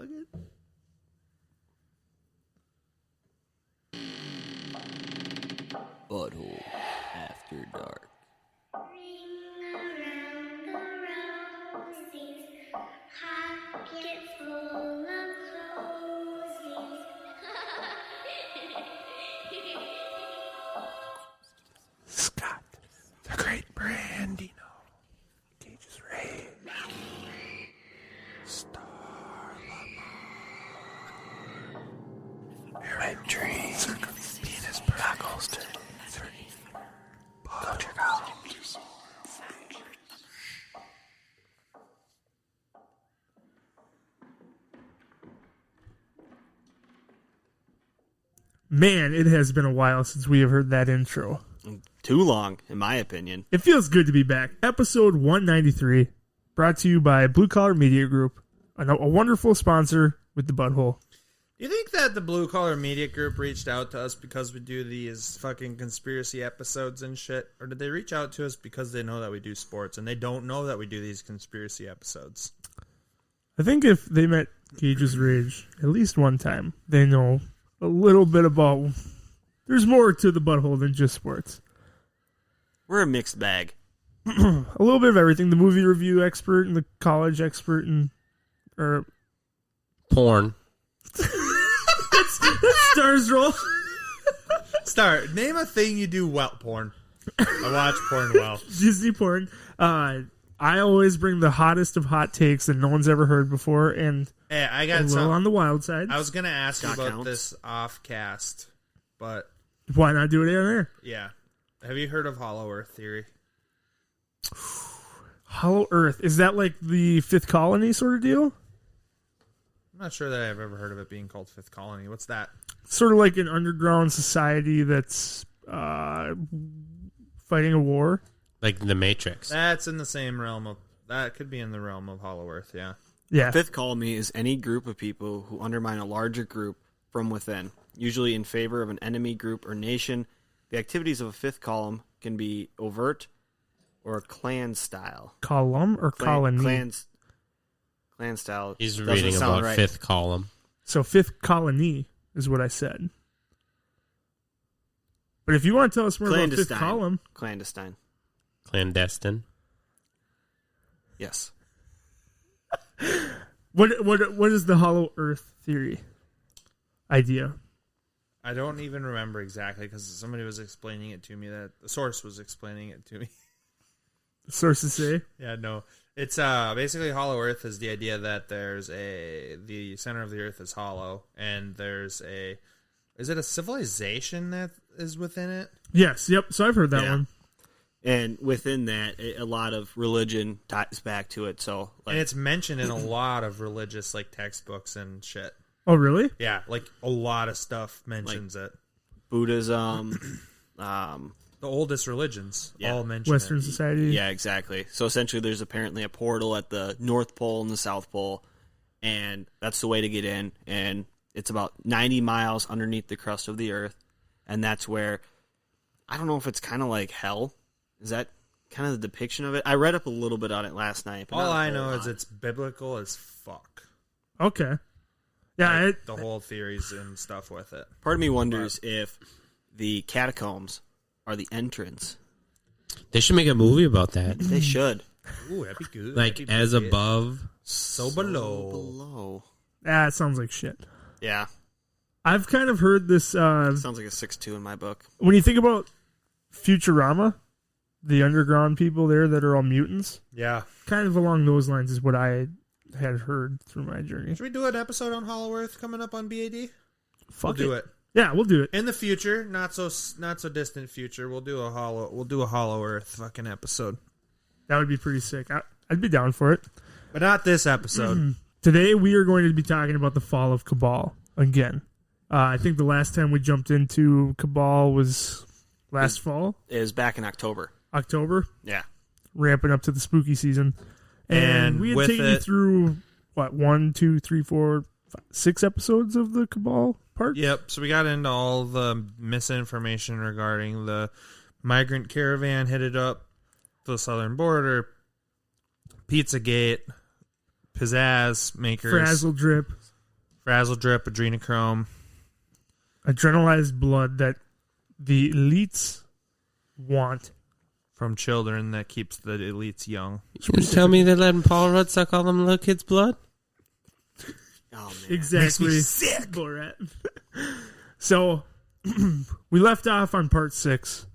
fucking... Butthole After Dark. Scott, the great Brandino, Cage's Rage, Star Lamar, Red Dreams, Penis Cock Holster, 3, Go check out. Man, it has been a while since we have heard that intro. Too long, in my opinion. It feels good to be back. Episode 193, brought to you by Blue Collar Media Group, a wonderful sponsor with the butthole. Do you think that the Blue Collar Media Group reached out to us because we do these fucking conspiracy episodes and shit? Or did they reach out to us because they know that we do sports and they don't know that we do these conspiracy episodes? I think if they met Cage's Rage at least one time, they know a little bit about... There's more to the butthole than just sports. We're a mixed bag. A little bit of everything. The movie review expert and the college expert and... Or... Porn. That's Star's role. Star, name a thing you do well. Porn. I watch porn well. Disney porn. I always bring the hottest of hot takes that no one's ever heard before, and Hey, I a got little on the wild side. I was going to ask you Scott about counts. this off-cast, but Why not do it on air? yeah. Have you heard of Hollow Earth theory? Hollow Earth. Is that like the Fifth Colony sort of deal? I'm not sure that I've ever heard of it being called Fifth Colony. What's that? Sort of like an underground society that's fighting a war. Like the Matrix. That's in the same realm of... That could be in the realm of Hollow Earth, yeah. Yeah. Fifth colony is any group of people who undermine a larger group from within, usually in favor of an enemy group or nation. The activities of a fifth column can be overt or clan style. Column or colony? Clan style. He's doesn't reading sound about right. Fifth Column. So Fifth Colony is what I said. But if you want to tell us more about Fifth Clandestine. Column... Clandestine. Clandestine. Yes. What is the Hollow Earth theory idea? I don't even remember exactly because somebody was explaining it to me. That the source was explaining it to me. Sources say. Yeah, no. It's basically Hollow Earth is the idea that the center of the Earth is hollow, and is it a civilization that is within it? Yes, yep. So I've heard that one. And within that, a lot of religion ties back to it. So, And it's mentioned in a lot of religious like textbooks and shit. Oh, really? Yeah, like a lot of stuff mentions it. Buddhism, The oldest religions all mention Western it. society. yeah, exactly. So essentially, there's apparently a portal at the North Pole and the South Pole, and that's the way to get in. And it's about 90 miles underneath the crust of the Earth, and that's where, I don't know if it's kind of like hell. Is that kind of the depiction of it? I read up a little bit on it last night. But All not a I whole know lot. is it's biblical as fuck. Okay. Yeah, Like, the whole theories and stuff with it. Part of me wonders if the catacombs are the entrance. They should make a movie about that. They should. Ooh, that'd be good. Like, That'd be as good. above. So below. Below. that sounds like shit. Yeah. I've kind of heard this. Sounds like a 6-2 in my book. When you think about Futurama, the underground people there that are all mutants, Yeah. kind of along those lines is what I had heard through my journey. Should we do an episode on Hollow Earth coming up on BAD? Fuck We'll do it. Yeah, we'll do it. In the future, not so distant future, we'll do a Hollow Earth fucking episode. That would be pretty sick. I'd be down for it. But not this episode. Today we are going to be talking about the fall of Cabal again. I think the last time we jumped into Cabal was last fall, It was back in October. October, Yeah. ramping up to the spooky season. And we had with taken you it- through, 1, 2, 3, 4, 5, 6 episodes of the Cabal part? Yep, so we got into all the misinformation regarding the migrant caravan headed up the southern border, Pizzagate, Pizzazz makers, Frazzle Drip. Frazzle drip, adrenochrome. Adrenalized blood that the elites want. From children that keeps the elites young. You tell me they're letting Paul Rudd suck all them little kids' blood? Oh, man. Exactly. Makes me sick. Borat. So, we left off on part 6,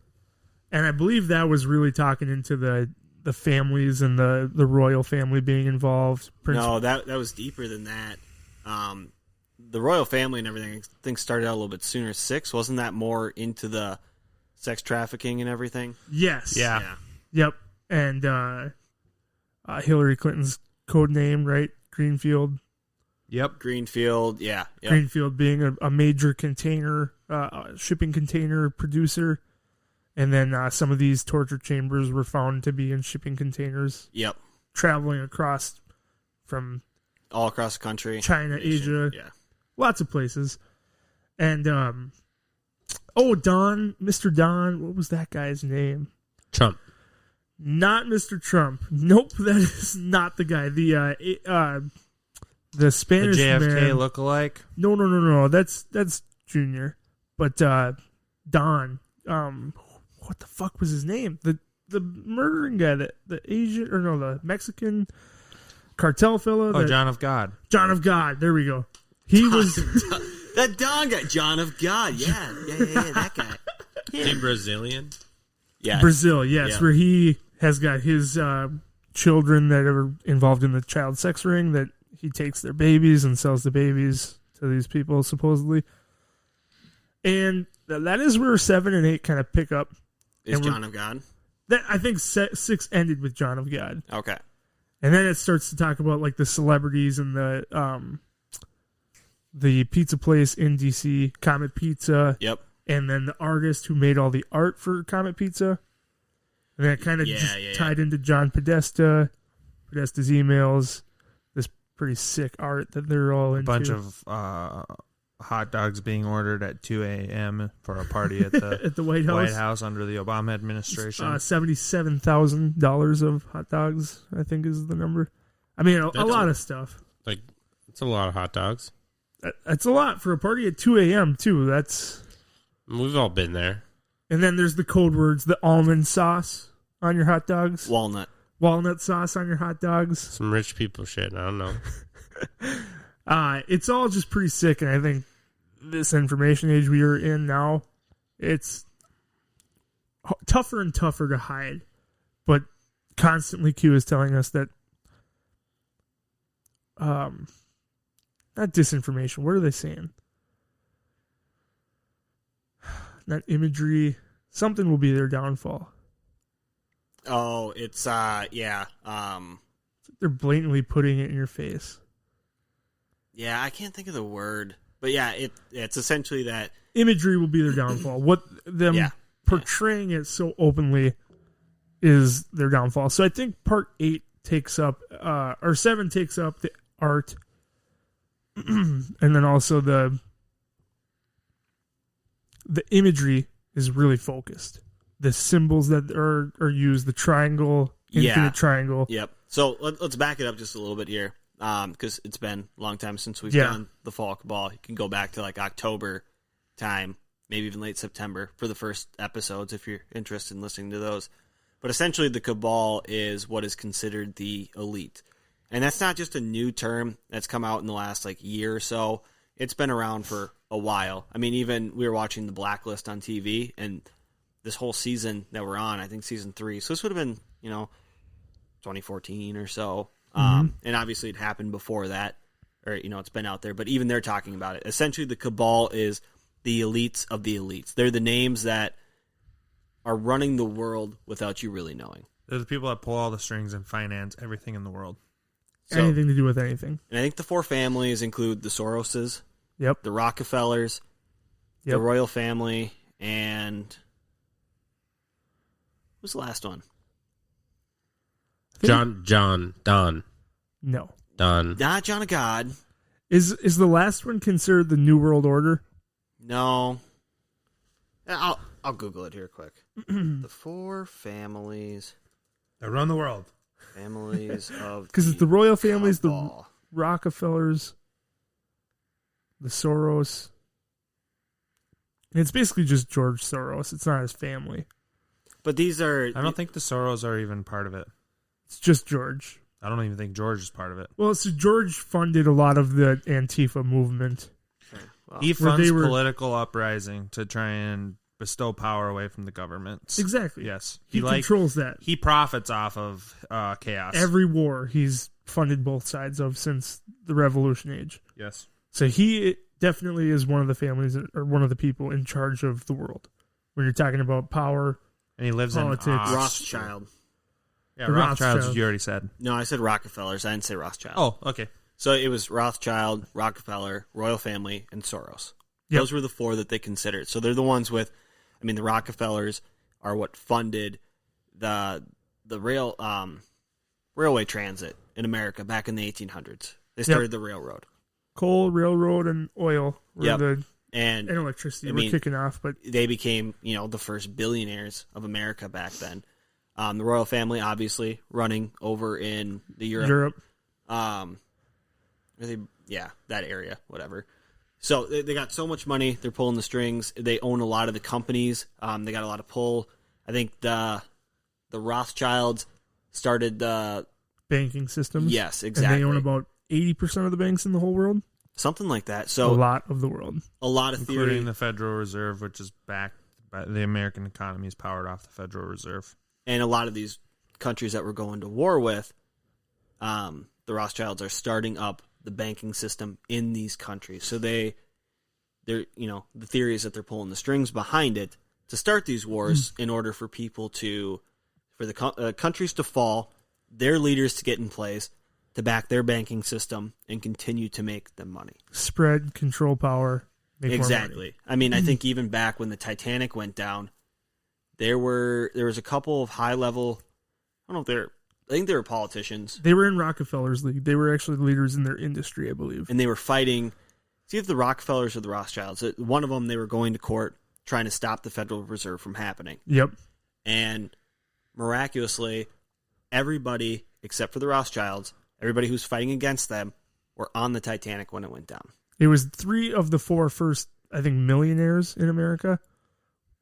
and I believe that was really talking into the families and the royal family being involved. No, that was deeper than that. The royal family and everything, I think, started out a little bit sooner. 6, wasn't that more into the sex trafficking and everything? Yes. Yeah. Yep. And Hillary Clinton's code name, right? Greenfield. Yep. Greenfield, yeah. Yep. Greenfield being a major container, shipping container producer. And then some of these torture chambers were found to be in shipping containers. Yep. Traveling across from all across the country. China, Asia. Yeah. Lots of places. And, Don, Mr. Don, what was that guy's name? Trump. Not Mr. Trump. Nope, that is not the guy. The Spanish the JFK man. lookalike. No. That's Junior. But Don. What the fuck was his name? The murdering guy, the Asian or no, the Mexican cartel fella. Oh, John of God. John of God. There we go. He was that Don guy, John of God. Yeah, that guy. Is he Brazilian? Yeah, Brazil. Yes, Yeah. where he has got his children that are involved in the child sex ring. That he takes their babies and sells the babies to these people supposedly. And that is where 7 and 8 kind of pick up. Is and John of God? That I think 6 ended with John of God. Okay. And then it starts to talk about like the celebrities and the pizza place in DC, Comet Pizza. Yep. And then the artist who made all the art for Comet Pizza. And then it kind of tied into John Podesta's emails. This pretty sick art that they're all into. A bunch of hot dogs being ordered at 2 a.m. for a party at the, at the White House. Under the Obama administration. $77,000 of hot dogs, I think is the number. I mean, a lot of stuff. Like, it's a lot of hot dogs. That's a lot for a party at 2 a.m. too. We've all been there. And then there's the code words, the almond sauce on your hot dogs. Walnut Sauce on your hot dogs. Some rich people shit. I don't know. It's all just pretty sick, and I think this information age we are in now, it's tougher and tougher to hide. But constantly Q is telling us that not disinformation. What are they saying? Not imagery. Something will be their downfall. Oh, it's yeah. They're blatantly putting it in your face. Yeah, I can't think of the word, but yeah, it's essentially that Imagery will be their downfall. What them portraying it so openly is their downfall. So I think part 8 takes up, or 7 takes up the art, and then also the imagery is really focused. The symbols that are used, the triangle, infinite triangle. Yep. So let's back it up just a little bit here, because it's been a long time since we've done the Fall Cabal. You can go back to like October time, maybe even late September for the first episodes if you're interested in listening to those. But essentially the Cabal is what is considered the elite. And that's not just a new term that's come out in the last like year or so. It's been around for a while. I mean, even we were watching The Blacklist on TV, and this whole season that we're on, I think season 3. So this would have been, 2014 or so. And obviously it happened before that, or, it's been out there, but even they're talking about it. Essentially the Cabal is the elites of the elites. They're the names that are running the world without you really knowing. They're the people that pull all the strings and finance everything in the world. So, Anything to do with anything. And I think the 4 families include the Soroses, Yep. the Rockefellers, the royal family, and who's the last one? Don. No. Don. Not John of God. Is the last one considered the New World Order? No. I'll Google it here quick. The 4 families. That run the world. Families of Because it's the royal families, Cabal. the Rockefellers. the Soros. And it's basically just George Soros. It's not his family. But these are... I don't think the Soros are even part of it. It's just George. I don't even think George is part of it. Well, so George funded a lot of the Antifa movement. Well, He funds political uprising to try and bestow power away from the governments. Exactly. Yes. He controls that. He profits off of chaos. Every war he's funded both sides of since the Revolution age. Yes. So he definitely is one of the families or one of the people in charge of the world. When you're talking about power, and he lives politics. in Rothschild. Yeah, Rothschilds, you already said. No, I said Rockefellers. I didn't say Rothschild. Oh, okay. So it was Rothschild, Rockefeller, Royal Family, and Soros. Yep. Those were the four that they considered. So they're the ones with, I mean, the Rockefellers are what funded the railway transit in America back in the 1800s. They started the railroad. Coal, railroad, and oil were and electricity were kicking off. But they became, the first billionaires of America back then. The royal family, obviously, running over in the Europe. That area, whatever. So they got so much money, they're pulling the strings. They own a lot of the companies. They got a lot of pull. I think the Rothschilds started the banking systems. Yes, exactly. And they own about 80% of the banks in the whole world. Something like that. So a lot of the world. A lot of including theory. The Federal Reserve, which is backed by the American economy is powered off the Federal Reserve. And a lot of these countries that we're going to war with, the Rothschilds are starting up the banking system in these countries. So they're the theory is that they're pulling the strings behind it to start these wars in order for people for the countries to fall, their leaders to get in place, to back their banking system and continue to make them money. Spread, control power, make exactly. more money. I mean, I think even back when the Titanic went down, there was a couple of high level, I think they were politicians. They were in Rockefeller's league. They were actually leaders in their industry, I believe. And they were fighting, see if the Rockefellers or the Rothschilds. One of them, they were going to court trying to stop the Federal Reserve from happening. Yep. And miraculously, everybody except for the Rothschilds, everybody who's fighting against them, were on the Titanic when it went down. It was 3 of the 4 first, I think, millionaires in America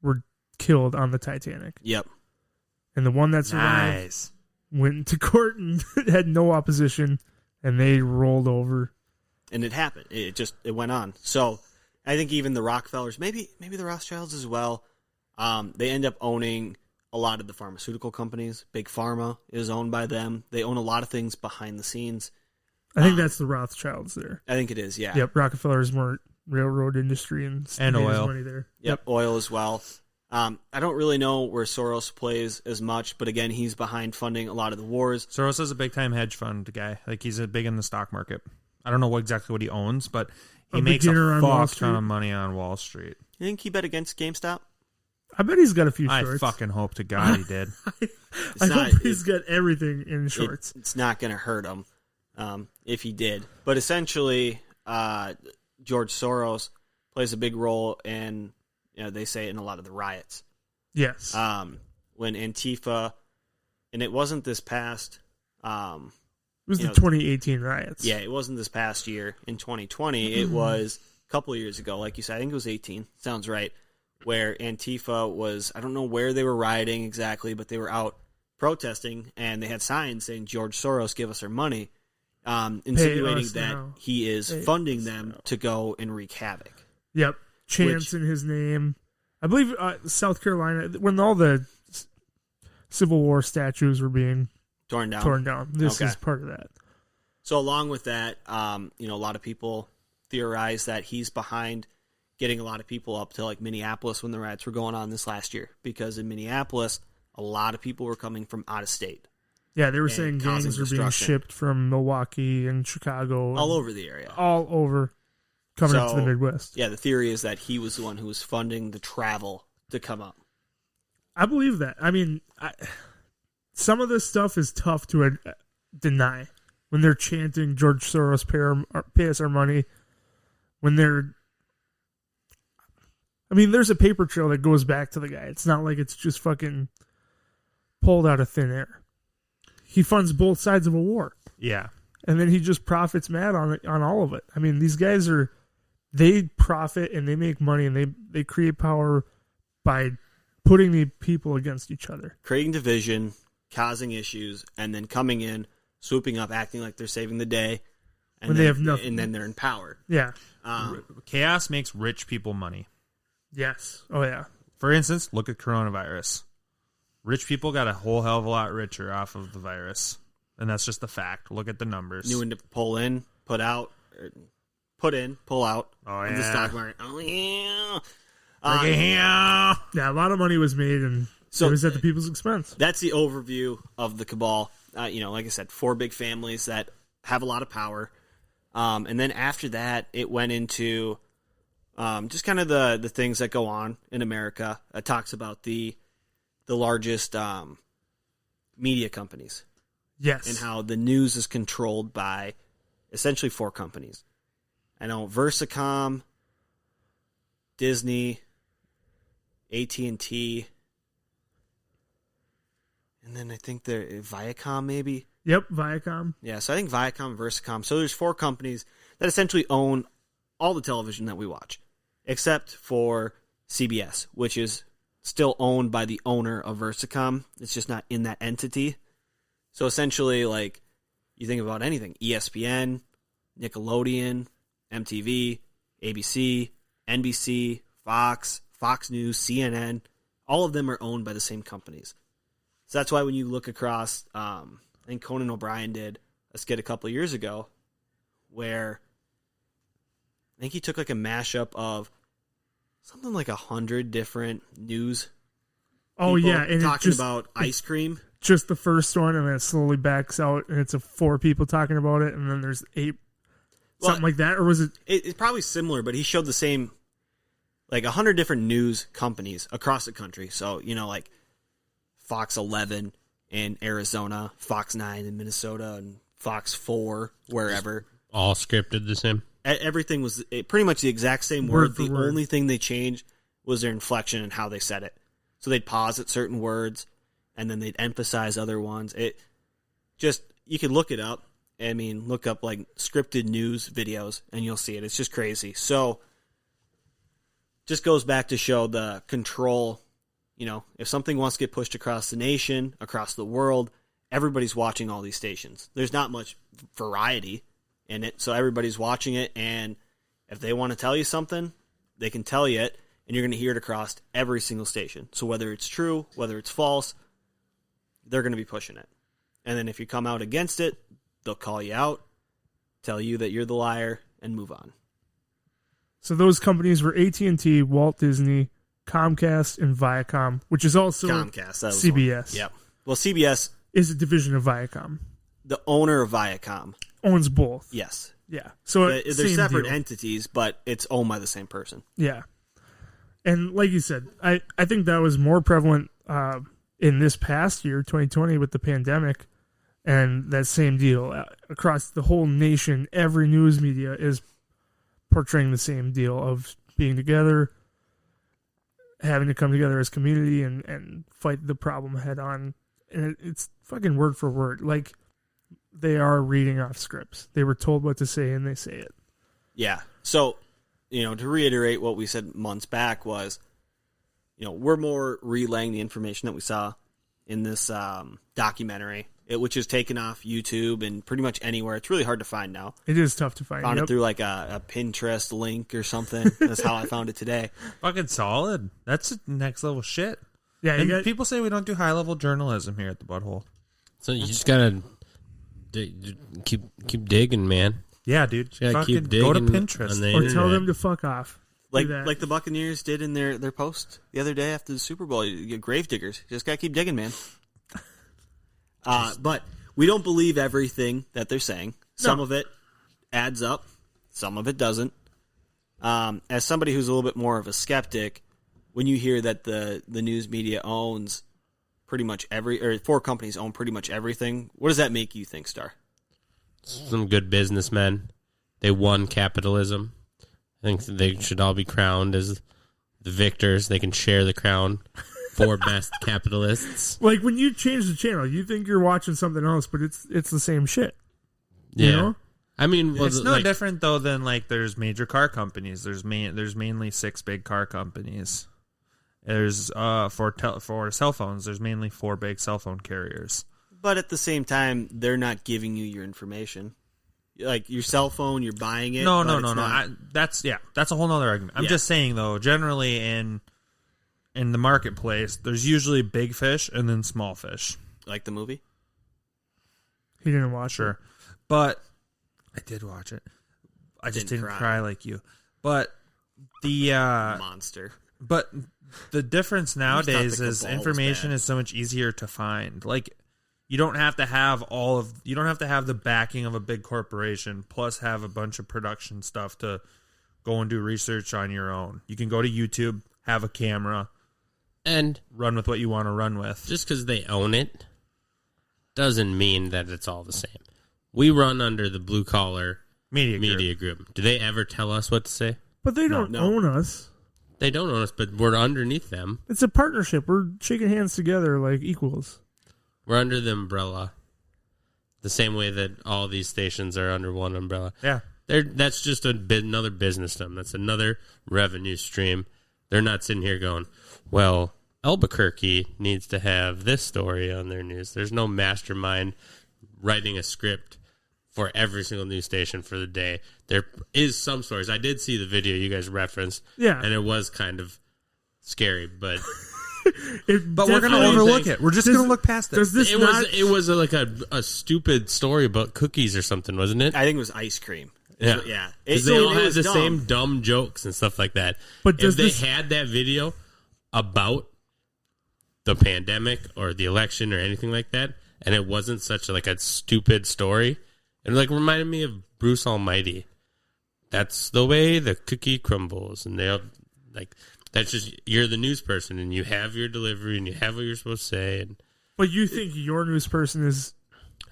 were killed on the Titanic. Yep. And the one that survived went to court and had no opposition, and they rolled over. And it happened. It went on. So I think even the Rockefellers, maybe the Rothschilds as well, they end up owning a lot of the pharmaceutical companies. Big Pharma is owned by them. They own a lot of things behind the scenes. I think that's the Rothschilds there. I think it is, yeah. Yep, Rockefeller's more railroad industry and oil. Money there. Yep, oil as well. I don't really know where Soros plays as much, but again, he's behind funding a lot of the wars. Soros is a big-time hedge fund guy. Like, he's big in the stock market. I don't know exactly what he owns, but he makes a fuck ton of money on Wall Street. You think he bet against GameStop? I bet he's got a few shorts. I fucking hope to God he did. I hope he's got everything in shorts. It's not going to hurt him if he did. But essentially, George Soros plays a big role in, they say, in a lot of the riots. Yes. When Antifa, and it wasn't this past... it was the 2018 riots. Yeah, it wasn't this past year. In 2020, it was a couple of years ago. Like you said, I think it was 18. Sounds right. Where Antifa was, I don't know where they were rioting exactly, but they were out protesting, and they had signs saying, George Soros, give us our money, insinuating that he is funding them to go and wreak havoc. Yep. Chants in his name. I believe South Carolina, when all the Civil War statues were being torn down. This is part of that. So along with that, a lot of people theorize that he's behind getting a lot of people up to like Minneapolis when the riots were going on this last year, because in Minneapolis, a lot of people were coming from out of state. Yeah, they were saying gangs were being shipped from Milwaukee and Chicago. All over the area. All over, coming into the Midwest. Yeah, the theory is that he was the one who was funding the travel to come up. I believe that. I mean, some of this stuff is tough to deny. When they're chanting, George Soros, pay us our money. When they're... I mean, there's a paper trail that goes back to the guy. It's not like it's just fucking pulled out of thin air. He funds both sides of a war. Yeah. And then he just profits mad on all of it. I mean, these guys are they profit and they make money and they create power by putting the people against each other. Creating division, causing issues, and then coming in, swooping up, acting like they're saving the day. And when then, they have nothing. And then they're in power. Yeah. Chaos makes rich people money. Yes. Oh, yeah. For instance, look at coronavirus. Rich people got a whole hell of a lot richer off of the virus. And that's just the fact. Look at the numbers. Knew when to pull in, put out, put in, pull out. Oh, of the yeah. stock market. Oh, yeah. Yeah, a lot of money was made, and it was at the people's expense. That's the overview of the Cabal. Like I said, 4 big families that have a lot of power. And then after that, it went into just kind of the things that go on in America. It talks about the largest media companies. Yes. And how the news is controlled by essentially 4 companies. I know Versacom, Disney, AT&T, and then I think Viacom maybe. Yep, Viacom. Yeah, so I think Viacom, Versacom. So there's 4 companies that essentially own all the television that we watch, except for CBS, which is still owned by the owner of Versacom. It's just not in that entity. So essentially, like, you think about anything, ESPN, Nickelodeon, MTV, ABC, NBC, Fox, Fox News, CNN, all of them are owned by the same companies. So that's why when you look across, I think Conan O'Brien did a skit a couple of years ago where I think he took like a mashup of something like 100 different news. Oh, yeah. And talking about ice cream. Just the first one, and then it slowly backs out, and it's 4 people talking about it, and then there's 8, something like that, or was it? It's probably similar, but he showed the same, like 100 different news companies across the country. So, like Fox 11 in Arizona, Fox 9 in Minnesota, and Fox 4 wherever. All scripted the same? Everything was pretty much the exact same Word word. for The word. only thing they changed was their inflection and how they said it. So they'd pause at certain words, and then they'd emphasize other ones. You could look it up. I mean, look up like scripted news videos, and you'll see it. It's just crazy. So, just goes back to show the control. If something wants to get pushed across the nation, across the world, everybody's watching all these stations. There's not much variety in it, so everybody's watching it, and if they want to tell you something, they can tell you it, and you're going to hear it across every single station. So whether it's true, whether it's false, they're going to be pushing it. And then if you come out against it, they'll call you out, tell you that you're the liar, and move on. So those companies were AT&T, Walt Disney, Comcast, and Viacom, which is also Comcast. That was CBS. Yep. Well, CBS is a division of Viacom. The owner of Viacom Owns both. Yes. Yeah. So They're same separate deal. entities, but it's owned by the same person. Yeah. And like you said, I think that was more prevalent in this past year, 2020, with the pandemic, and that same deal. Across the whole nation, every news media is portraying the same deal of being together, having to come together as community and fight the problem head on. And it's fucking word for word. Like, they are reading off scripts. They were told what to say, and they say it. Yeah. So, to reiterate what we said months back was, we're more relaying the information that we saw in this documentary, which is taken off YouTube and pretty much anywhere. It's really hard to find now. It is tough to find. Found it through like a Pinterest link or something. That's how I found it today. Fucking solid. That's next level shit. Yeah, and people say we don't do high level journalism here at the Butthole. So you just gotta keep digging, man. Yeah, dude. You gotta keep Go to digging Pinterest. on the Or internet. tell them to fuck off. Do that. Like the Buccaneers did in their post the other day after the Super Bowl. You get grave diggers. You just gotta keep digging, man. But we don't believe everything that they're saying. Some of it adds up. Some of it doesn't. As somebody who's a little bit more of a skeptic, when you hear that the news media owns pretty much 4 companies own pretty much everything, what does that make you think, Star? Some good businessmen. They won capitalism. I think they should all be crowned as the victors. They can share the crown. 4 best capitalists. Like, when you change the channel, you think you're watching something else, but it's the same shit. Yeah. You know? I mean, it's no different though than like there's major car companies. There's mainly 6 big car companies. There's for cell phones. There's mainly 4 big cell phone carriers. But at the same time, they're not giving you your information. Like your cell phone, you're buying it. No. That's a whole nother argument. I'm just saying though, generally in the marketplace, there's usually big fish and then small fish. Like the movie. He didn't watch it. But I did watch it. I just didn't cry like you. But the monster. But the difference nowadays is information is so much easier to find. Like you don't have to have the backing of a big corporation plus have a bunch of production stuff to go and do research on your own. You can go to YouTube, have a camera, and run with what you want to run with. Just because they own it doesn't mean that it's all the same. We run under the blue collar media group. Do they ever tell us what to say? But they don't own us. They don't own us, but we're underneath them. It's a partnership. We're shaking hands together like equals. We're under the umbrella. The same way that all these stations are under one umbrella. Yeah. That's just another business to them. That's another revenue stream. They're not sitting here going, well, Albuquerque needs to have this story on their news. There's no mastermind writing a script for every single news station for the day. There is some stories. I did see the video you guys referenced. Yeah. And it was kind of scary, but... but we're going to overlook it. We're just going to look past it. It was like a stupid story about cookies or something, wasn't it? I think it was ice cream. Yeah. Because they all had the same dumb jokes and stuff like that. But if they had that video about the pandemic or the election or anything like that, and it wasn't such a stupid story, it reminded me of Bruce Almighty. That's the way the cookie crumbles, and they'll that's just, you're the news person and you have your delivery and you have what you're supposed to say. But you think your news person is?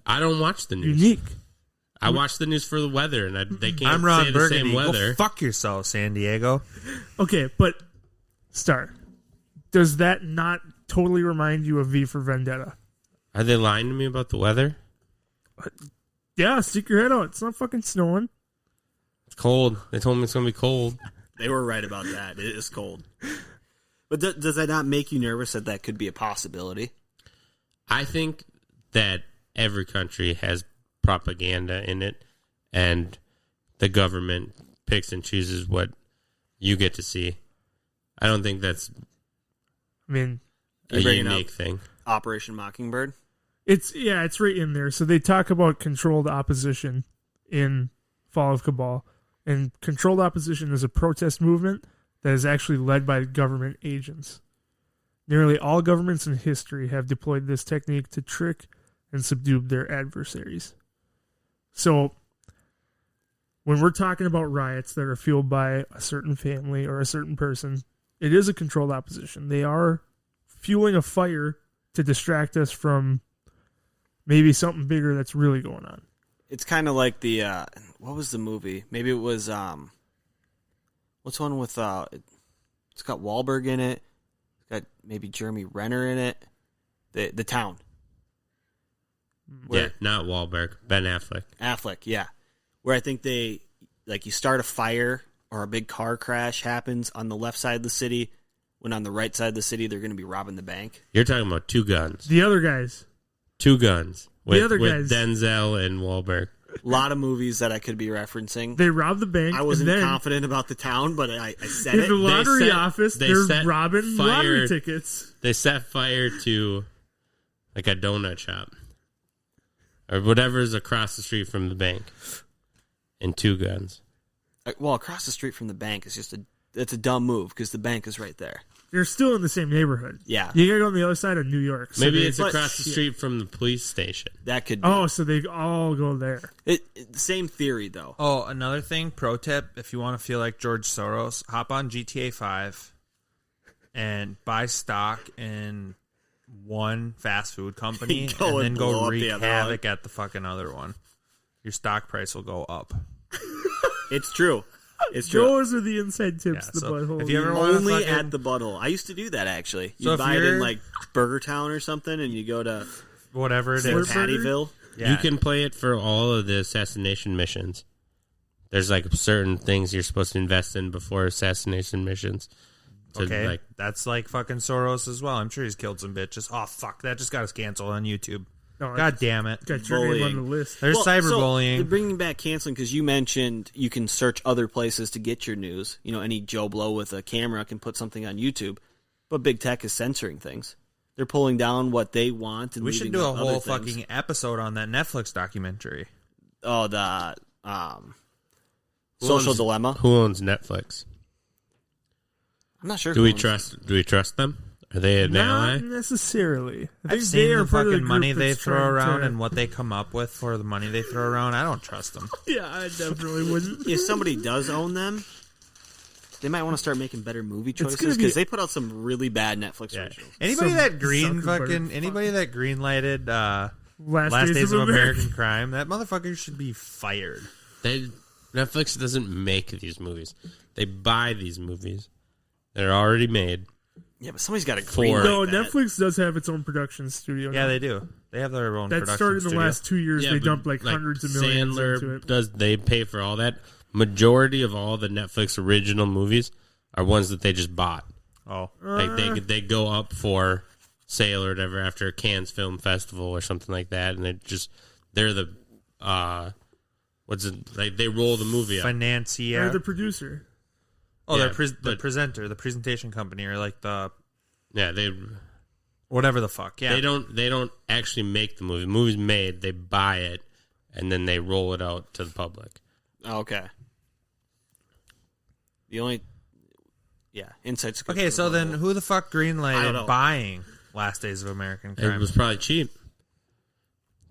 I don't watch the news. Unique. I watch the news for the weather, and they can't I'm Ron say Burgundy. the same weather. Go fuck yourself, San Diego. Okay, but Star, does that not totally remind you of V for Vendetta? Are they lying to me about the weather? Yeah, stick your head out. It's not fucking snowing. It's cold. They told me it's going to be cold. They were right about that. It is cold. But does that not make you nervous that could be a possibility? I think that every country has propaganda in it, and the government picks and chooses what you get to see. I don't think that's a unique thing. Operation Mockingbird? It's right in there. So they talk about controlled opposition in Fall of Cabal. And controlled opposition is a protest movement that is actually led by government agents. Nearly all governments in history have deployed this technique to trick and subdue their adversaries. So, when we're talking about riots that are fueled by a certain family or a certain person, it is a controlled opposition. They are fueling a fire to distract us from maybe something bigger that's really going on. It's kind of like the, what was the movie? Maybe it was, what's one with, it's got Wahlberg in it. It's got maybe Jeremy Renner in it. The Town. Yeah, not Wahlberg. Ben Affleck. Affleck, yeah. Where I think they, you start a fire or a big car crash happens on the left side of the city, when on the right side of the city they're going to be robbing the bank. You're talking about 2 guns. The other guys. 2 guns. With guys. Denzel and Wahlberg. A lot of movies that I could be referencing. They robbed the bank. I wasn't confident about The Town, but I said in it. The lottery office, they're robbing lottery tickets. They set fire to a donut shop. Or whatever is across the street from the bank. And 2 guns. Well, across the street from the bank is it's a dumb move because the bank is right there. You're still in the same neighborhood. Yeah. You gotta go on the other side of New York. So maybe it's across the street from the police station. That could be. Oh, so they all go there. Same theory, though. Oh, another thing, pro tip, if you want to feel like George Soros, hop on GTA 5 and buy stock in one fast food company and then go wreak havoc at the fucking other one. Your stock price will go up. It's true. It's true. Those are the inside tips. Yeah, the so butthole. if you ever only at the butthole. I used to do that actually. You buy it in Burger Town or something, and you go to whatever it is, Pattyville. Yeah. You can play it for all of the assassination missions. There's like certain things you're supposed to invest in before assassination missions. Okay, that's like fucking Soros as well. I'm sure he's killed some bitches. Oh, fuck, that just got us canceled on YouTube. No, God damn it. Got your name on the list. There's cyberbullying. So bringing back canceling, because you mentioned you can search other places to get your news. You know, any Joe Blow with a camera can put something on YouTube. But big tech is censoring things. They're pulling down what they want. And we should do a whole things. fucking episode on that Netflix documentary. Oh, the Social Dilemma. Who owns Netflix? I'm not sure. Do we trust them? Are they an ally? Not necessarily. I've seen the fucking money they throw around and what they come up with for the money they throw around. I don't trust them. Yeah, I definitely wouldn't. If somebody does own them, they might want to start making better movie choices because they put out some really bad Netflix originals. Anybody Some that greenlighted Last Days of American Crime, that motherfucker should be fired. Netflix doesn't make these movies. They buy these movies. They're already made. Yeah, but somebody's got to green. No, Netflix does have its own production studio. Yeah, now. they do. They have their own. That started in the last 2 years. Yeah, they but, dumped like hundreds of millions into it. They pay for all that. Majority of all the Netflix original movies are ones that they just bought. Oh, Like they go up for sale or whatever after a Cannes Film Festival or something like that, and they're the they roll the movie up. financier. They're the producer. Oh, Yeah, they're the presenter, the presentation company, or like the they whatever the fuck. Yeah, they don't actually make the movie. The movie's made, they buy it, and then they roll it out to the public. Okay. The only, insights. Okay, so then who the fuck I don't know. greenlighted buying Last Days of American Crime? It was probably cheap.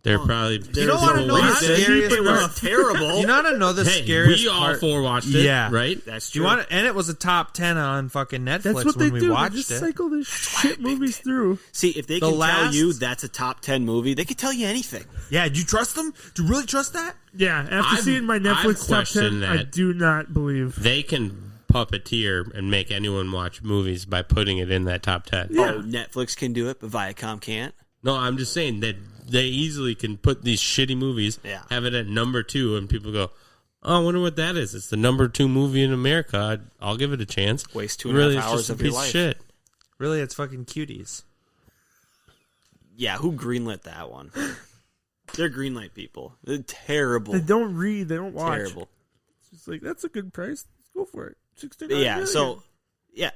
They're probably. You don't want to know the scariest It was part. terrible. You want to know the Hey, scariest we all part? four watched it, Yeah. right? That's Do true. you want and it was a top 10 on fucking Netflix That's what they when we do. They watched just it. cycle this shit movies through. See, if they The can tell last- you that's a top 10 movie, they could tell you anything. Yeah, do you trust them? Do you really trust that? Yeah, after I've- seeing my I've Netflix top 10, questioned I that. do not believe. They can puppeteer and make anyone watch movies by putting it in that top 10. Yeah. Oh, Netflix can do it, but Viacom can't. No, I'm just saying that they easily can put these shitty movies, have it at number 2, and people go, "Oh, I wonder what that is. It's the number 2 movie in America. I'll give it a chance." Waste 2.5 it's hours just a of your piece life. shit. Really, it's fucking cuties. Yeah, who greenlit that one? They're greenlight people. They're terrible. They don't read. They don't watch. Terrible. It's just like, that's a good price. Let's go for it. 69 Yeah, million. so,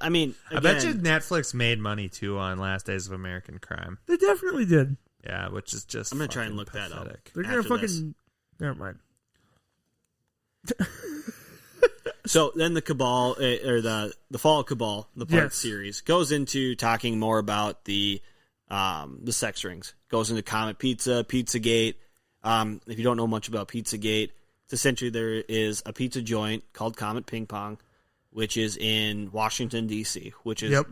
I mean, I bet you again, Netflix made money too on Last Days of American Crime. They definitely did. Yeah, which is just. I'm gonna try and fucking look that up. pathetic. They're gonna After fucking. this. Never mind. So then the Cabal, or the Fall of Cabal, the part Yes. series, goes into talking more about the sex rings. Goes into Comet Pizza, Pizzagate. If you don't know much about Pizzagate, it's essentially there is a pizza joint called Comet Ping Pong, which is in Washington, D.C., which is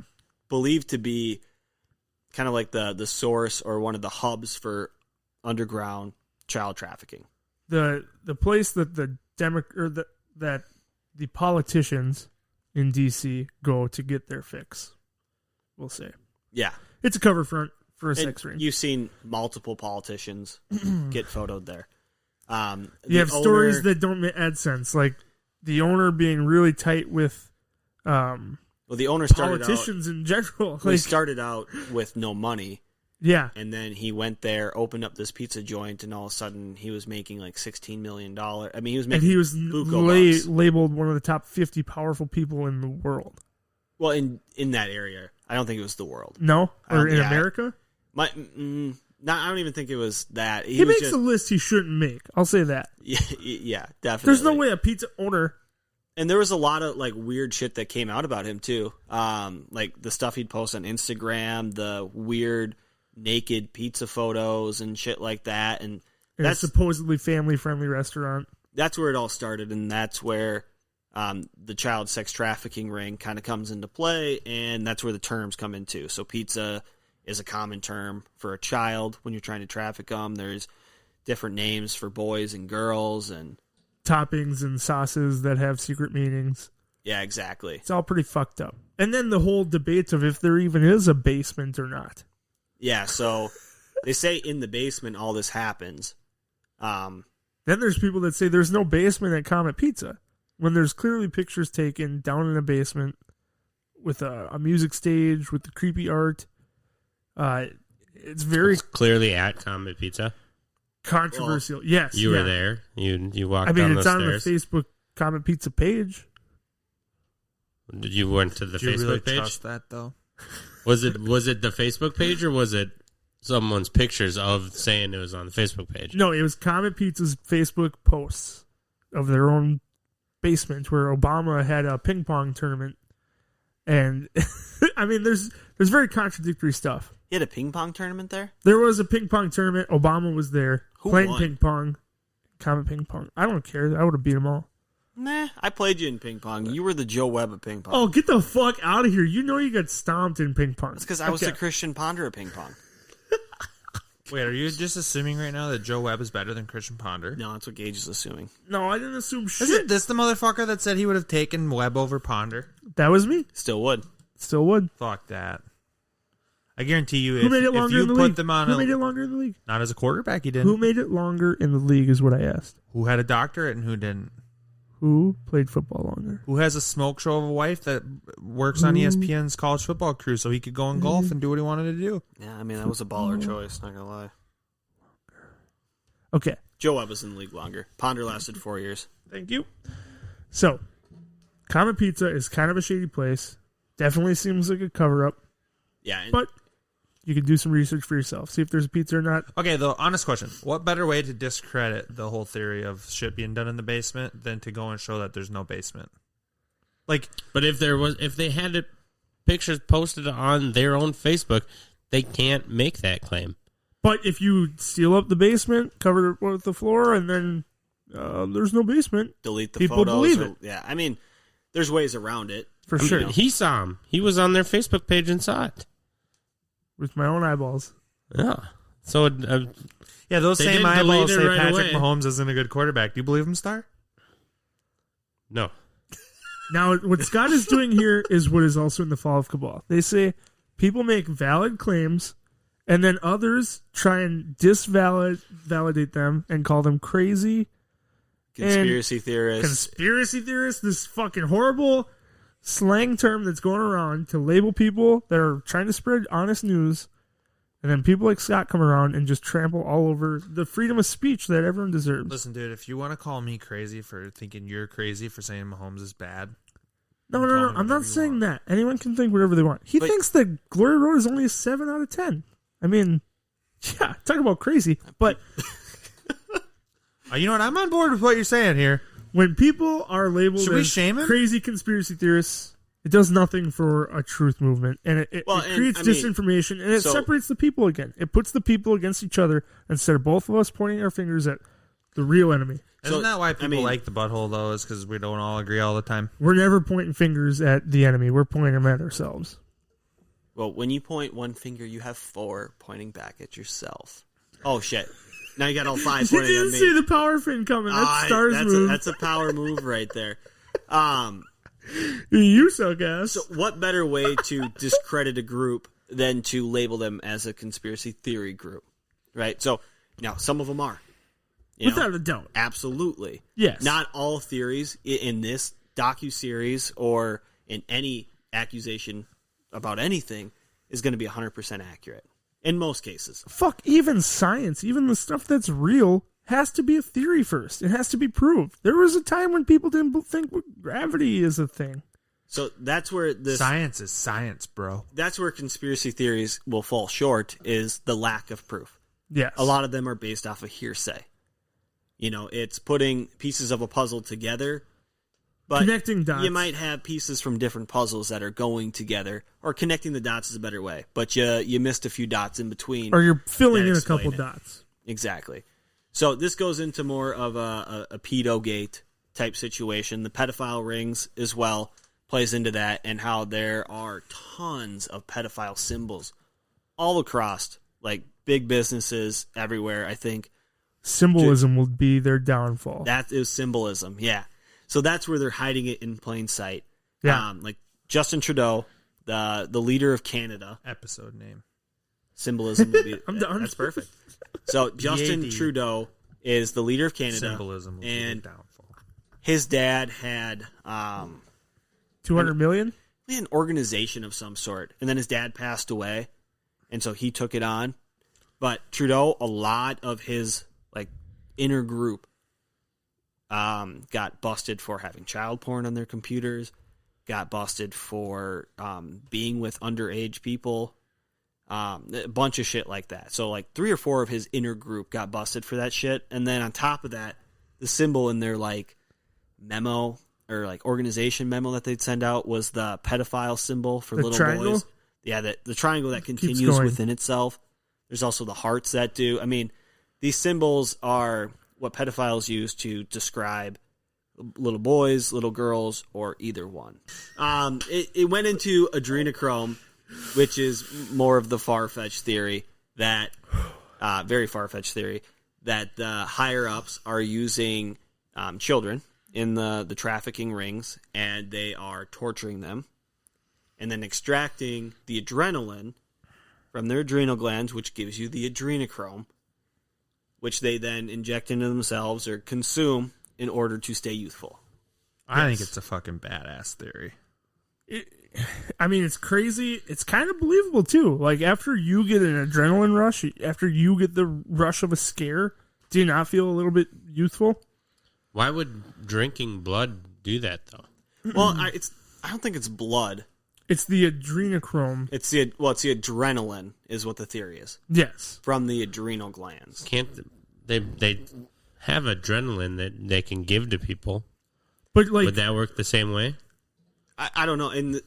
believed to be kind of like the source or one of the hubs for underground child trafficking. The place that that the politicians in DC go to get their fix. We'll say. Yeah. It's a cover front for a And sex ring. You've seen multiple politicians get photoed there. You have stories that don't make sense, like the owner being really tight with well, the owner started politicians in general. out. He started out with no money, Yeah, and then he went there, opened up this pizza joint, and all of a sudden he was making like $16 million. I mean, he was and making he was buco bucks. labeled one of the top 50 powerful people in the world. Well, in that area, I don't think it was the world. No, or in yeah. America, I don't even think it was that. he was makes just, a list he shouldn't make. I'll say that. Yeah, definitely. There's no way a pizza owner. And there was a lot of like weird shit that came out about him too. Like the stuff he'd post on Instagram, the weird naked pizza photos and shit like that. And That's a supposedly family-friendly restaurant. That's where it all started, and that's where the child sex trafficking ring kind of comes into play, and that's where the terms come into. So pizza is a common term for a child when you're trying to traffic them. There's different names for boys and girls, and Toppings and sauces that have secret meanings. yeah, exactly. It's all pretty fucked up. And then the whole debate of if there even is a basement or not. Yeah, so they say in the basement all this happens, Then there's people that say there's no basement at Comet Pizza when there's clearly pictures taken down in a basement with a music stage with the creepy art. It's clearly at Comet Pizza. Controversial. Well, yes. You were there. You walked I mean, down the it's on stairs. the Facebook Comet Pizza page. You went to the Do you Facebook really page? trust that, though? Was it the Facebook page or was it someone's pictures of saying it was on the Facebook page? No, it was Comet Pizza's Facebook posts of their own basement where Obama had a ping pong tournament. And, I mean, there's very contradictory stuff. You had a ping pong tournament there? There was a ping pong tournament. Obama was there Who playing won? ping pong. Comet ping pong. I don't care. I would have beat them all. Nah, I played you in ping pong. You were the Joe Webb of ping pong. Oh, get the fuck out of here. You know you got stomped in ping pong. That's because I was the Christian Ponder of ping pong. Wait, are you just assuming right now that Joe Webb is better than Christian Ponder? No, that's what Gage is assuming. No, I didn't assume shit. Isn't this the motherfucker that said he would have taken Webb over Ponder? That was me. Still would. Still would. Fuck that. I guarantee you, Who made it if longer you in the put league? them on Who made it longer in the league? not as a quarterback, he didn't. Who made it longer in the league is what I asked. Who had a doctorate and who didn't? Who played football longer? Who has a smoke show of a wife that works on ESPN's college football crew so he could go and golf and do what he wanted to do? Yeah, I mean, that was a baller choice, not going to lie. Okay. Joe Webb was in the league longer. Ponder lasted 4 years. Thank you. So, Comet Pizza is kind of a shady place. Definitely seems like a cover-up. Yeah. And But you can do some research for yourself. See if there's a pizza or not. Okay, the honest question. What better way to discredit the whole theory of shit being done in the basement than to go and show that there's no basement? Like, But if they had pictures posted on their own Facebook, they can't make that claim. But if you seal up the basement, cover it with the floor, and then there's no basement, delete the people photos. believe it. Yeah, I mean, there's ways around it. For sure. He saw him. He was on their Facebook page and saw it. With my own eyeballs. Yeah. So yeah, those They same didn't eyeballs delete say it right Patrick away. Mahomes isn't a good quarterback. Do you believe him, Star? no. Now, what Scott is doing here is what is also in the Fall of Cabal. They say people make valid claims, and then others try and validate them and call them crazy. Conspiracy theorists. Conspiracy theorists, this fucking horrible slang term that's going around to label people that are trying to spread honest news, and then people like Scott come around and just trample all over the freedom of speech that everyone deserves. Listen, dude, if you want to call me crazy for thinking you're crazy for saying Mahomes is bad, No, call me I'm whatever not you saying want. that. Anyone can think whatever they want. He But- thinks that Glory Road is only a 7 out of 10. I mean, yeah, talk about crazy. But you know what? I'm on board with what you're saying here. when people are labeled Should we as shame him? crazy conspiracy theorists, it does nothing for a truth movement. And it Well, and, creates I mean, disinformation, and it so- separates the people again. It puts the people against each other instead of both of us pointing our fingers at the real enemy. Isn't that why people mean- like the butthole, though, is because we don't all agree all the time? We're never pointing fingers at the enemy. We're pointing them at ourselves. Well, when you point one finger, you have 4 pointing back at yourself. Oh, shit. Now you got all 5 You pointing at didn't me. see the power fin coming. That's Star's move. That's a power move right there. You suck ass. So what better way to discredit a group than to label them as a conspiracy theory group, right? So now some of them are. You know? Without a doubt. Absolutely. Yes. Not all theories in this docuseries or in any accusation about anything is going to be 100% accurate. In most cases. Fuck, even science, even the stuff that's real, has to be a theory first. It has to be proved. There was a time when people didn't think gravity is a thing. So that's where this Science is science, bro. that's where conspiracy theories will fall short, is the lack of proof. Yes. A lot of them are based off of hearsay. You know, it's putting pieces of a puzzle together, but Connecting dots. you might have pieces from different puzzles that are going together, or connecting the dots is a better way, but you missed a few dots in between. Or you're filling that in a explain couple it. dots. Exactly. So this goes into more of a pedo-gate type situation. The pedophile rings as well plays into that, and how there are tons of pedophile symbols all across, like big businesses everywhere, I think. Symbolism will be their downfall. That is symbolism, yeah. So that's where they're hiding it in plain sight. Yeah. Like Justin Trudeau, the leader of Canada. Episode name. Symbolism would be I'm done. That's perfect. So Justin EAD. Trudeau is the leader of Canada. Symbolism and downfall. His dad had 200 million? an organization of some sort, and then his dad passed away, and so he took it on. But Trudeau, a lot of his inner group got busted for having child porn on their computers, got busted for being with underage people, a bunch of shit like that. So 3 or 4 of his inner group got busted for that shit, and then on top of that, the symbol in their memo or organization memo that they'd send out was the pedophile symbol for little triangle? boys. Yeah, the triangle that continues within itself. There's also the hearts that do. I mean, these symbols are what pedophiles use to describe little boys, little girls, or either one. It went into adrenochrome, which is more of the far-fetched theory that, very far-fetched theory, that the higher-ups are using children in the trafficking rings, and they are torturing them, and then extracting the adrenaline from their adrenal glands, which gives you the adrenochrome, which they then inject into themselves or consume in order to stay youthful. I think it's a fucking badass theory. It's crazy. It's kind of believable, too. After you get an adrenaline rush, after you get the rush of a scare, do you not feel a little bit youthful? Why would drinking blood do that, though? Well, I don't think it's blood. It's the adrenochrome. It's the adrenaline is what the theory is. Yes. From the adrenal glands. Can't they have adrenaline that they can give to people? But would that work the same way? I don't know. In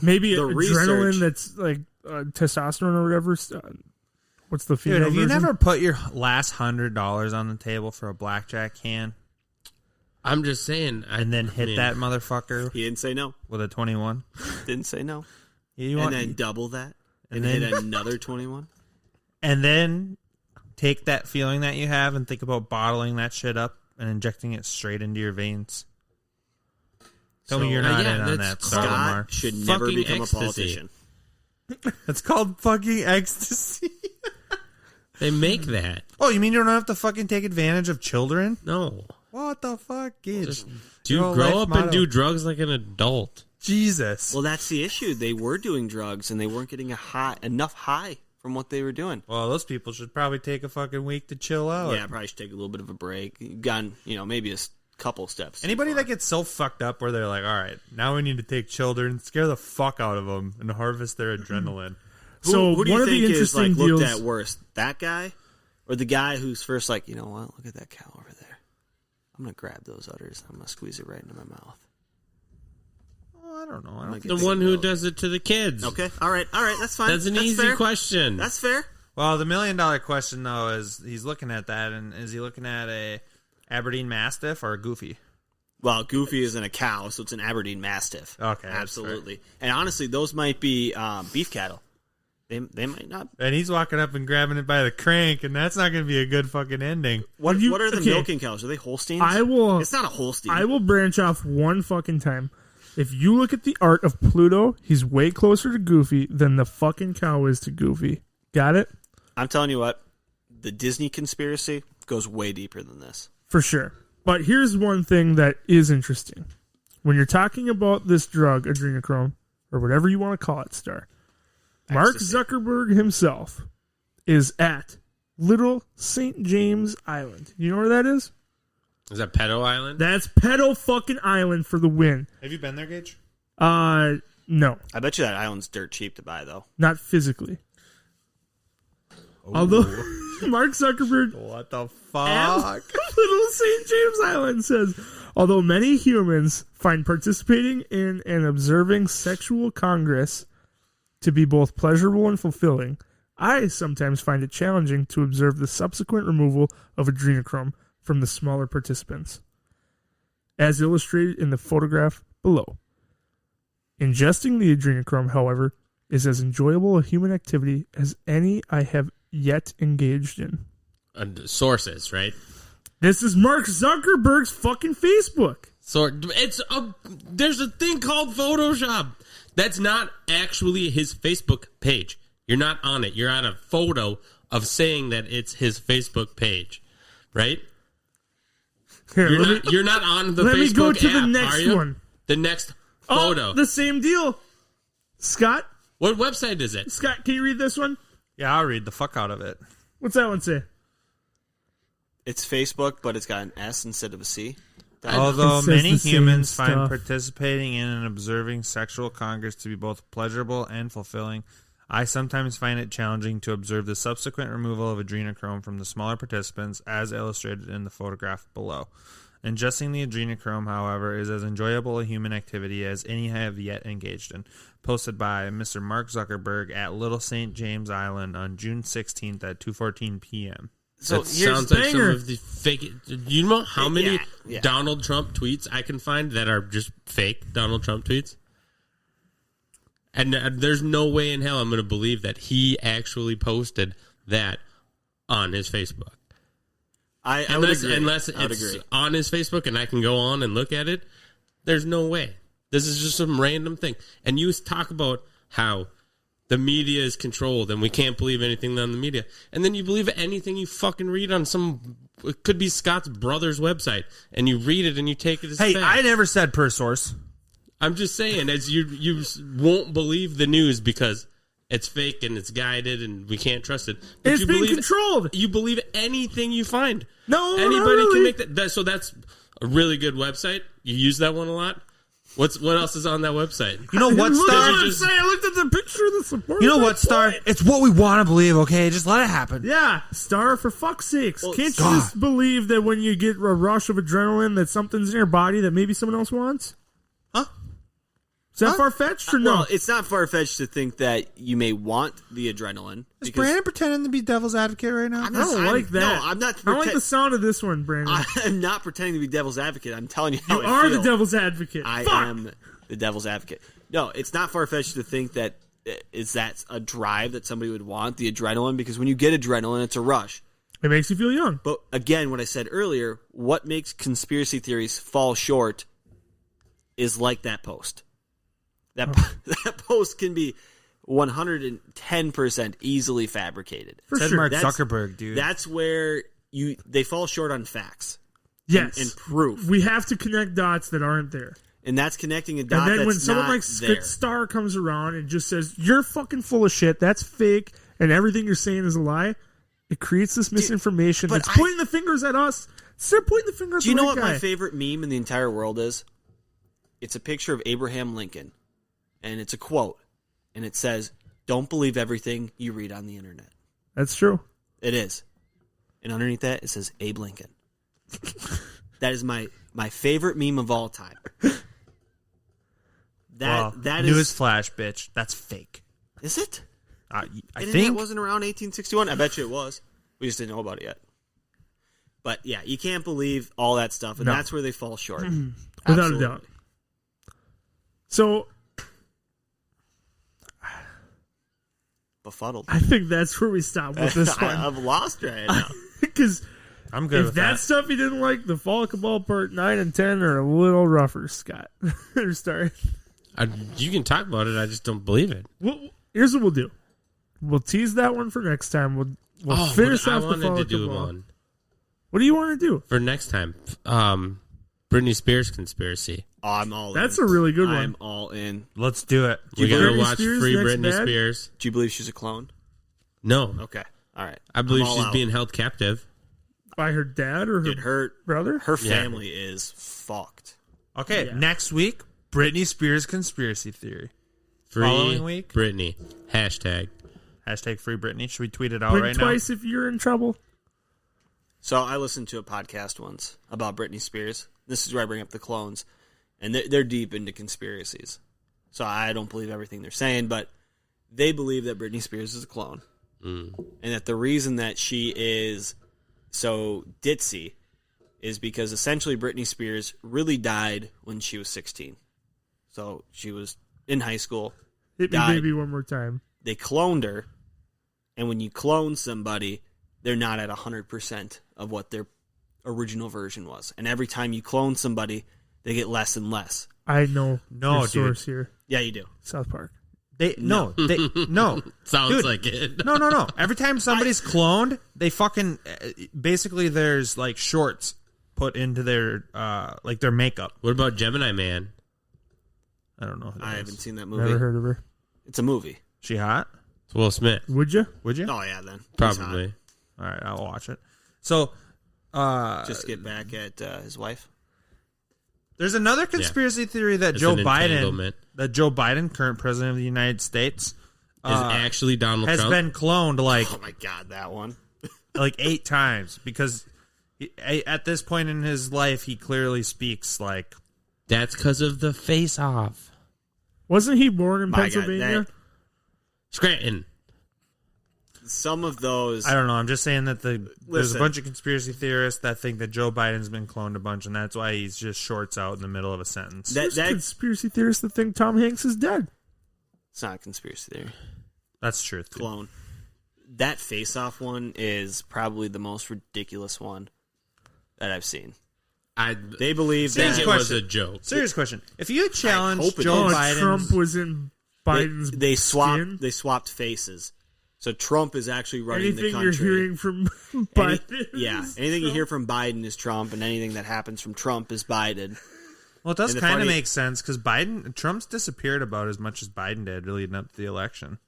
maybe the adrenaline research, that's testosterone or whatever. What's the female Dude, have you version? never put your last $100 on the table for a blackjack hand I'm just saying. and then hit that motherfucker he didn't say no. with a 21? Didn't say no. You And want, then double that. and And then- hit another 21. and then take that feeling that you have and think about bottling that shit up and injecting it straight into your veins. Tell me you're not in on that, called- Mark. Scott should never Fucking become ecstasy. a politician. It's called fucking ecstasy. They make that. Oh, you mean you don't have to fucking take advantage of children? No. What the fuck, kid? Just Your grow life up motto. and do drugs like an adult. Jesus. Well, that's the issue. They were doing drugs, and they weren't getting enough high from what they were doing. Well, those people should probably take a fucking week to chill out. Yeah, probably should take a little bit of a break. You've gone, maybe a couple steps. too Anybody far. that gets so fucked up where they're like, all right, now we need to take children, scare the fuck out of them, and harvest their adrenaline. So who do one you of the think is interesting looked deals. at worse, that guy, or the guy who's first like, you know what? Look at that cow over there. I'm gonna grab those udders. I'm gonna squeeze it right into my mouth. Oh, I don't know. I don't Like think The one who does it to the kids. Okay, all right, that's fine. That's an easy fair. question. That's fair. Well, the $1 million question though is he's looking at that, and is he looking at a Aberdeen Mastiff or a Goofy? Well, Goofy isn't a cow, so it's an Aberdeen Mastiff. Okay, that's absolutely. And honestly, those might be beef cattle. They might not. And he's walking up and grabbing it by the crank, and that's not going to be a good fucking ending. What you- are the okay. milking cows? Are they Holsteins? I will. It's not a Holstein. I will branch off one fucking time. If you look at the art of Pluto, he's way closer to Goofy than the fucking cow is to Goofy. Got it? I'm telling you what, the Disney conspiracy goes way deeper than this. For sure. But here's one thing that is interesting. When you're talking about this drug, adrenochrome, or whatever you want to call it, Star, Mark Ecstasy. Zuckerberg himself is at Little St. James Island. You know where that is? Is that Pedo Island? That's Pedo fucking Island for the win. Have you been there, Gage? No, I bet you that island's dirt cheap to buy, though. not physically. Although Mark Zuckerberg What the at fuck? Little St. James Island says, although many humans find participating in and observing sexual congress to be both pleasurable and fulfilling, I sometimes find it challenging to observe the subsequent removal of adrenochrome from the smaller participants, as illustrated in the photograph below. Ingesting the adrenochrome, however, is as enjoyable a human activity as any I have yet engaged in. Sources, right? This is Mark Zuckerberg's fucking Facebook. So there's a thing called Photoshop. That's not actually his Facebook page. You're not on it. You're on a photo of saying that it's his Facebook page. right? Here, You're not on the let Facebook me go to app, the are next you? one. The next photo. Oh, the same deal. Scott, What website is it? Scott, can you read this one? Yeah, I'll read the fuck out of it. What's that one say? It's Facebook, but it's got an S instead of a C. Although It says many the same humans find stuff. participating in and observing sexual congress to be both pleasurable and fulfilling, I sometimes find it challenging to observe the subsequent removal of adrenochrome from the smaller participants, as illustrated in the photograph below. Ingesting the adrenochrome, however, is as enjoyable a human activity as any I have yet engaged in. Posted by Mr. Mark Zuckerberg at Little St. James Island on June 16th at 2:14 p.m. So That here's sounds like some banger. of the fake. You know how many Yeah. Donald Trump tweets I can find that are just fake Donald Trump tweets? And there's no way in hell I'm going to believe that he actually posted that on his Facebook. I would agree. Unless I would it's agree. on his Facebook and I can go on and look at it, there's no way. This is just some random thing. And you talk about how the media is controlled and we can't believe anything on the media. And then you believe anything you fucking read on it could be Scott's brother's website, and you read it and you take it as Hey, fact. I never said per source. I'm just saying, as you won't believe the news because it's fake and it's guided and we can't trust it. But It's you being believe, controlled. You believe anything you find. No, Anybody not really. can make that. So that's a really good website. You use that one a lot. What else is on that website? You know what, Look at Star? what I'm saying. I looked at the picture of the support. You know what, Star? It's what we want to believe, okay? Just let it happen. Yeah, Star, for fuck's sakes. Well, Can't you God. just believe that when you get a rush of adrenaline that something's in your body that maybe someone else wants? Huh? Is that far-fetched or no? Well, it's not far-fetched to think that you may want the adrenaline. Is because Brandon pretending to be devil's advocate right now? I don't like that. No, I'm not. I don't like the sound of this one, Brandon. I'm not pretending to be devil's advocate. I'm telling you how you I are feel. the devil's advocate. I Fuck. am the devil's advocate. No, it's not far-fetched to think that is that a drive that somebody would want, the adrenaline, because when you get adrenaline, it's a rush. It makes you feel young. But again, what I said earlier, what makes conspiracy theories fall short is like that post. That post can be 110% easily fabricated. For Said sure. Mark That's- Zuckerberg, dude. That's where they fall short on facts Yes. and proof. We have to connect dots that aren't there. And that's connecting a dot And then that's when someone not like there. Star comes around and just says, you're fucking full of shit, that's fake, and everything you're saying is a lie, it creates this misinformation but that's pointing the fingers at us. Instead of pointing the finger at Do you the know right what guy. my favorite meme in the entire world is? It's a picture of Abraham Lincoln, and it's a quote, and it says, "Don't believe everything you read on the internet." That's true. It is. And underneath that, it says Abe Lincoln. That is my favorite meme of all time. That is... Newsflash, bitch. That's fake. Is it? I Internet think. wasn't around 1861? I bet you it was. We just didn't know about it yet. But yeah, you can't believe all that stuff, and No. that's where they fall short. Without Absolutely. a doubt. So Befuddled. I think that's where we stop with this one. I'm lost right now. Because I'm good if with that that. stuff you didn't like, the Fall of Cabal Part 9 and 10 are a little rougher, Scott. Or Star. You can talk about it. I just don't believe it. Well, here's what we'll do. We'll tease that one for next time. We'll finish off I the Fall wanted to of do Cabal. one What do you want to do? for next time. Britney Spears conspiracy. Oh, I'm all in. That's a really good I'm one. all in. Let's do it. We you gotta believe watch Spears Free next Britney bag? Spears. Do you believe she's a clone? No, Okay. All right. I believe I'm all she's out. being held captive. By her dad or her Dude, her brother? family is fucked. Okay, Yeah. next week, Britney Spears conspiracy theory. Free Following week? Britney. Hashtag. Hashtag free Britney. Should we tweet it out Blink right twice if you're in trouble. So I listened to a podcast once about Britney Spears. This is where I bring up the clones. And they're deep into conspiracies. So I don't believe everything they're saying, but they believe that Britney Spears is a clone. And that the reason that she is so ditzy is because essentially Britney Spears really died when she was 16. So she was in high school. Hit me, Died. baby, one more time. They cloned her. And when you clone somebody, they're not at 100% of what their original version was. And every time you clone somebody, they get less and less. I know No, your dude. source here. Yeah, you do. South Park. No. Sounds Dude, like it. No. Every time somebody's cloned, they fucking basically there's like shorts put into their like their makeup. What about Gemini Man? I don't know. I haven't seen that movie. Never heard of her. It's a movie. She hot? It's Will Smith. Would you? Would you? Oh yeah, then Probably. All right, I'll watch it. So, Just to get back at his wife. there's another conspiracy theory that It's Joe an entanglement. Biden, current president of the United States, Is actually Donald has Trump? been cloned like Oh my god, that one. like 8 times because at this point in his life he clearly speaks like That's because of the face-off. Wasn't he born in My God, Pennsylvania? Scranton. Some of those. I don't know. I'm just saying that there's a Listen. bunch of conspiracy theorists that think that Joe Biden's been cloned a bunch, and that's why he's just shorts out in the middle of a sentence. That There's conspiracy theorists that think Tom Hanks is dead. it's not a conspiracy theory. That's truth. Dude. Clone. That face-off one is probably the most ridiculous one that I've seen. I They believe Serious that think it was question. a joke. Serious question: if you hope challenge it Joe is. Biden, Trump was in Biden's they swapped. skin? They swapped faces. So Trump is actually running Anything the country. you're hearing from Any- Biden? yeah, is anything you Trump. hear from Biden is Trump, and anything that happens from Trump is Biden. well, it does And the kind of funny- make sense because Trump's disappeared about as much as Biden did leading up to the election.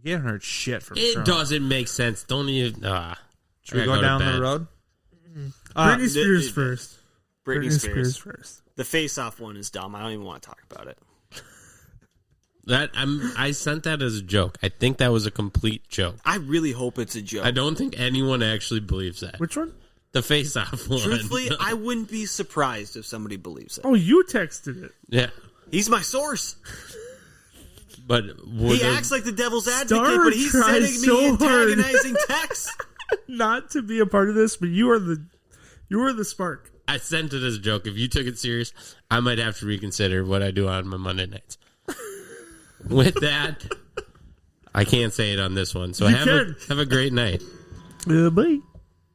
He hadn't heard shit from It Trump. doesn't make sense. Don't even. Should we go down the road? Britney Spears first. Britney Spears. first. The face-off one is dumb. I don't even want to talk about it. I sent that as a joke. I think that was a complete joke. I really hope it's a joke. I don't think anyone actually believes that. Which one? The face-off one. Truthfully, I wouldn't be surprised if somebody believes it. Oh, you texted it. Yeah. He's my source. But He acts like the devil's advocate, Star but he's tries sending so me hard. antagonizing texts. Not to be a part of this, but you are the spark. I sent it as a joke. If you took it serious, I might have to reconsider what I do on my Monday nights. With that, I can't say it on this one. So have a great night. Bye.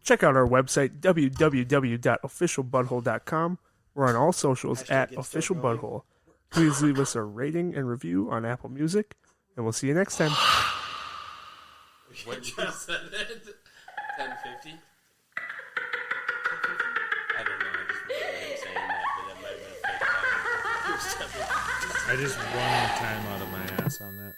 Check out our website, www.officialbutthole.com. We're on all socials at officialbutthole. Please leave us a rating and review on Apple Music, and we'll see you next time. What you said it? 10:50? I don't know. I just remember him saying that, but that might have been a fake time. I just won time out of my ass on that.